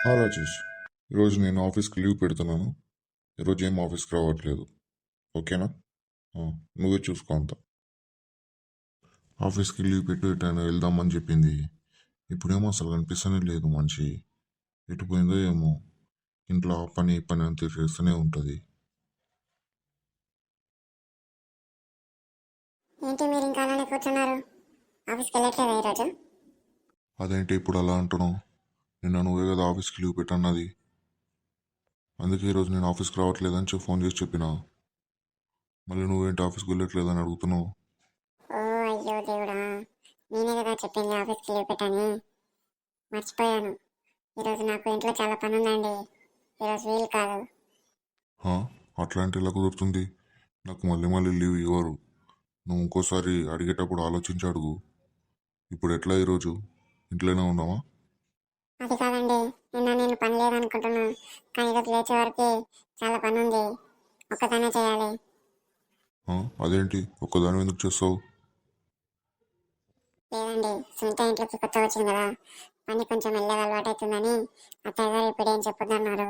రాజేష్, ఈరోజు నేను ఆఫీస్కి లీవ్ పెడుతున్నాను. ఈరోజు ఏం ఆఫీస్కి రావట్లేదు. ఓకేనా? నువ్వే చూసుకో అంత. ఆఫీస్కి లీవ్ పెట్టు, ఎటైనా వెళ్దామని చెప్పింది. ఇప్పుడేమో అసలు కనిపిస్తూనే లేదు మనిషి. ఎటు పోయిందో ఏమో. ఇంట్లో ఆ పని ఈ పని అంతా చేస్తూనే ఉంటుంది. ఏంటి మీరు ఇంకా అలానే కూర్చున్నారు? ఆఫీస్కి వెళ్ళట్లేదా ఈరోజు? అదేంటి ఇప్పుడు అలా అంటున్నావు? నిన్న నువ్వే కదా ఆఫీస్కి లీవ్ పెట్టన్నది. అందుకే ఈరోజు నేను ఆఫీస్కి రావట్లేదని చెప్పి ఫోన్ చేసి చెప్పినా. మళ్ళీ నువ్వేంటి ఆఫీస్కి వెళ్ళట్లేదని అడుగుతున్నావు? ఓ అయ్యో దేవుడా, నేనే కదా చెప్పింది ఆఫీస్కి లీవ్ పెట్టని. మర్చిపోయాను. ఈరోజు నాకు ఇంట్లో చాలా పని ఉందండి. ఈరోజు వీలు కాదు. హా? అట్లాంటి ఎలా కుదురుతుంది? నాకు మళ్ళీ మళ్ళీ లీవ్ ఇవ్వరు. నువ్వు ఇంకోసారి అడిగేటప్పుడు ఆలోచించి అడుగు. ఇప్పుడు ఎట్లా ఈరోజు ఇంట్లోనే ఉన్నావా? అది కాదండి, నిన్న నేను పని లేదనుకుంటున్నాను, కానీ ఈరోజు లేచే వరకు చాలా పని ఉంది. ఒక్కదానే చేయాలి. అదేంటి ఒక్కదాని ఎందుకు చేస్తావు? లేదండి, సునీత ఇంట్లోకి కొత్తగా వచ్చింది కదా, పని కొంచెం మెల్లగా అలవాటు అవుతుందని అత్తయ్య గారు ఇప్పుడు ఏం చెప్పొద్దన్నారు.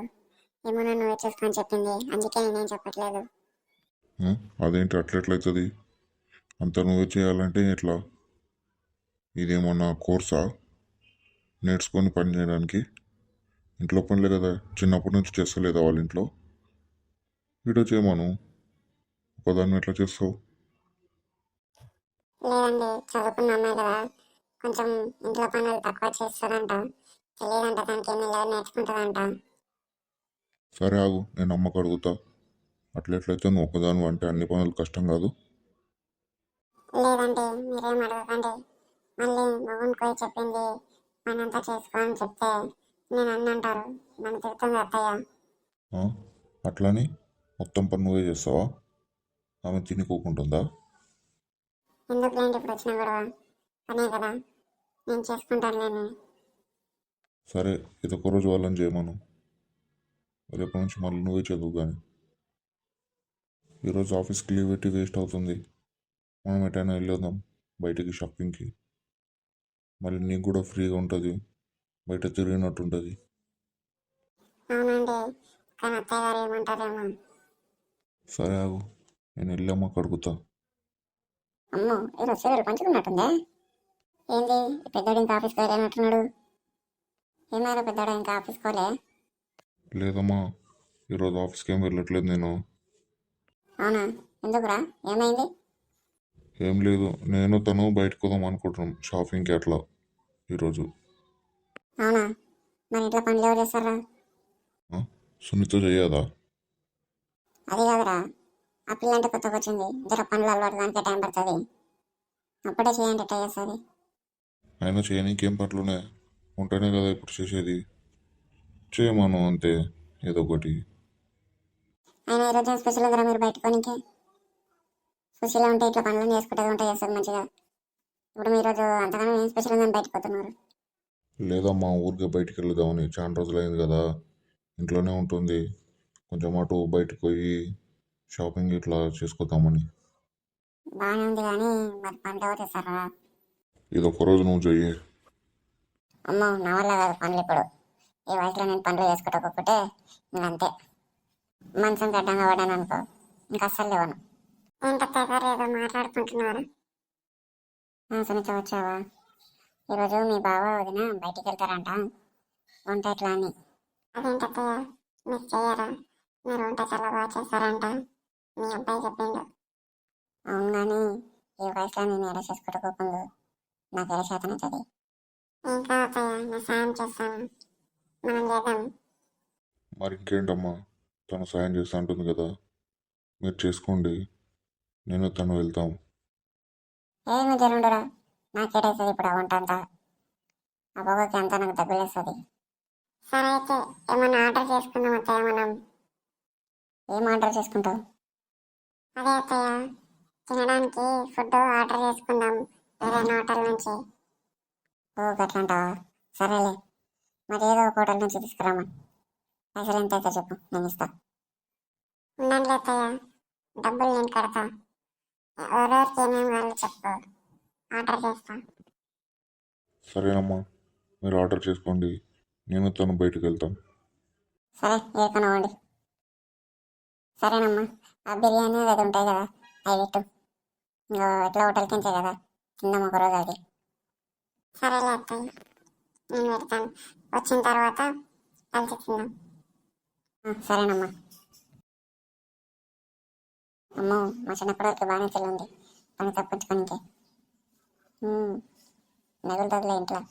ఏమో నన్ను నువ్వే చూసుకొని చెప్పింది, అందుకే నేనేం చెప్పట్లేదు. అదేంటి అట్లెట్లయితుంది? అంత నువ్వే చేయాలంటే ఎట్లా? ఇదేమన్నా కోర్సా నేర్చుకొని పని చేయడానికి? ఇంట్లో పనులే కదా, చిన్నప్పటి నుంచి చేస్తలేదా వాళ్ళ ఇంట్లో? వీడియో చేయమను. ఒకదాన్ని ఎట్లా చేస్తావు? లేదండి, చదువుకున్న అమ్మాయి కదా, కొంచెం ఇంట్లో పనులు తక్కువ చేస్తుందంట. తెలియదంట దానికి, ఏమి ఇలా నేర్చుకుంటుందంట. సరే ఆగు, నేను అమ్మకు అడుగుతా. అట్లెట్లయితే నువ్వు ఒకదాని అంటే అన్ని పనులు కష్టం కాదు. లేదండి, మీరేం అడగకండి. మళ్ళీ మగన్ పోయి చెప్పింది పని అంతా చేసుకో అని చెప్తే నేను అన్ని అంటారు. నన్ను తిడుతుంది అత్తయ్య. ఆ? అట్లని మొత్తం పని నువ్వే చేస్తావా? ఆమె తినుకోకుంటుందా? ఎందుకు లేండి ఇప్పుడు వచ్చిన గొడవ? పనే కదా, నేను చేసుకుంటానులేండి. సరే, ఇదొక రోజు వాళ్ళని చేయమను. రేపటి నుంచి మళ్ళీ నువ్వే చదువు కానీ. ఈరోజు ఆఫీస్కి లీవ్ పెట్టి వేస్ట్ అవుతుంది. మనం ఎటైనా వెళ్ళొద్దాం బయటికి, షాపింగ్కి. మళ్ళీ నీకు కూడా ఫ్రీగా ఉంటుంది, బయట తిరిగినట్టు ఉంటుంది. అవునండి, కానీ అత్తయ్య గారు ఏమంటారేమో. సరే ఆగు, నేను వెళ్ళామా కడుగుతా. అమ్మో, ఈరోజు సీరియల్ పంచుకున్నట్టుందే. ఏంది ఈ పెద్దోడు ఇంకా ఆఫీస్కి వెళ్ళినట్టున్నాడు? ఏమైనా పెద్దోడు ఇంకా ఆఫీస్కి పోలే? లేదమ్మా, ఈరోజు ఆఫీస్కి ఏం వెళ్ళట్లేదు నేను. అవునా? ఎందుకురా, ఏమైంది? ఏం లేదు, నేను తను బయటకు పోదాం అనుకుంటున్నాం షాపింగ్కి అట్లా ఈరోజు. అవునా? మన ఇంట్లో పనులు ఎవరు చేస్తారా? ఆ? సునీత చెయ్యదా? అది కాదురా, ఆ పిల్ల అంటే కొత్తగా వచ్చింది, జర పనులు అలవాటు దానికే టైం పడుతుంది. అప్పుడే చేయండి ట్రై చేస్తుంది. అయినా చేయనీకి ఏం పట్లునే ఉంటేనే కదా ఇప్పుడు చేసేది. చేయమను అంతే, ఏదో ఒకటి. అయినా ఈరోజు ఏం స్పెషల్ ఉందిరా మీరు బయట పనికి? సుశీల ఉంటే ఇట్లా పనులు చేసుకుంటే ఉంటే చేస్తుంది మంచిగా. ఇప్పుడు మీరు ఈరోజు అంతగానో ఏం స్పెషల్ ఉందని బయటకు పోతున్నారు? లేదమ్మా, ఊరికే బయటికి వెళ్దామని. చాలా రోజులైంది కదా, ఇంట్లోనే ఉంటుంది. కొంచెం అటు బయటకు పోయి షాపింగ్ ఇట్లా చేసుకుందామని. బాగానే ఉంది కానీ మరి పనులు ఎవరు చేస్తారా? ఇది ఒక్కరోజు నువ్వు చెయ్యి. అమ్మో, నా వల్ల కాదు పనులు ఇప్పుడు. ఈ వయసులో నేను పనులు చేసుకుంటా ఒక్కొక్కటే ఇంకంతే. మనసం గడ్డంగా పడాను అనుకో, ఇంకా అస్సలు లేవను. ఏంటత్తా గారు ఏదో మాట్లాడుకుంటున్నారు? సునీత వచ్చావా? ఈరోజు మీ బావ వదిన బయటికి వెళ్తారంట, వంట ఎట్లా అని. అదేంటత్తయ్య, మీరు చెయ్యరా? మీరు వంట చాలా బాగా చేస్తారంట, మీ అబ్బాయి చెప్పిండు. అవును కానీ ఈ వయసులో నేను ఎలా చేసుకోకపోకుండా నాకు ఎలా శాతం అవుతుంది? ఏం కాదు అత్తయ్య, నేను సాయం చేస్తాను, మనం చేద్దాం. మరి ఇంకేంటమ్మా, తను సాయం చేస్తా అంటుంది కదా, మీరు చేసుకోండి. నేను తను వెళ్తాం. ఏమి జరుండరా, నాకేటవుతుంది ఇప్పుడు ఆ వంట అంతా? ఆ పొగకి అంతా నాకు దగ్గులేస్తుంది. సరే అయితే ఏమన్నా ఆర్డర్ చేసుకుందాం అత్తయ్య మనం. ఏం ఆర్డర్ చేసుకుంటావు? అదే అత్తయ్య, తినడానికి ఫుడ్ ఆర్డర్ చేసుకుందాం ఏదైనా హోటల్ నుంచి. ఓ గట్లంటావా? సరేలే, మరి ఏదో ఒక హోటల్ నుంచి తీసుకురామా. పైసలు ఎంత అయితే చెప్పు, నేను ఇస్తా. ఉండండి అత్తయ్య, డబ్బులు నేను కడతా. ఎవరెవరికి ఏమేమి వాళ్ళు చెప్పు, ఆర్డర్ చేస్తా. సరేనమ్మా, మీరు ఆర్డర్ చేసుకోండి. నేను తను బయటకు వెళ్తాం. సరే ఏకనా వండి. సరేనమ్మా, ఆ బిర్యానీ అది ఉంటాయి కదా అవి పెట్టు. ఇంకా ఎట్లా హోటల్ కించే కదా, తిందాం ఒకరోజు అది. సరేలే అత్తయ్య, నేను పెడతాను. వచ్చిన తర్వాత కలిసి తిందాం. సరేనమ్మా. అమ్మో, మా చిన్నప్పటి వరకు బాగానే తెలియంది పని తప్పించుకోనికే. మిగులుతుందిలే ఇంట్లో.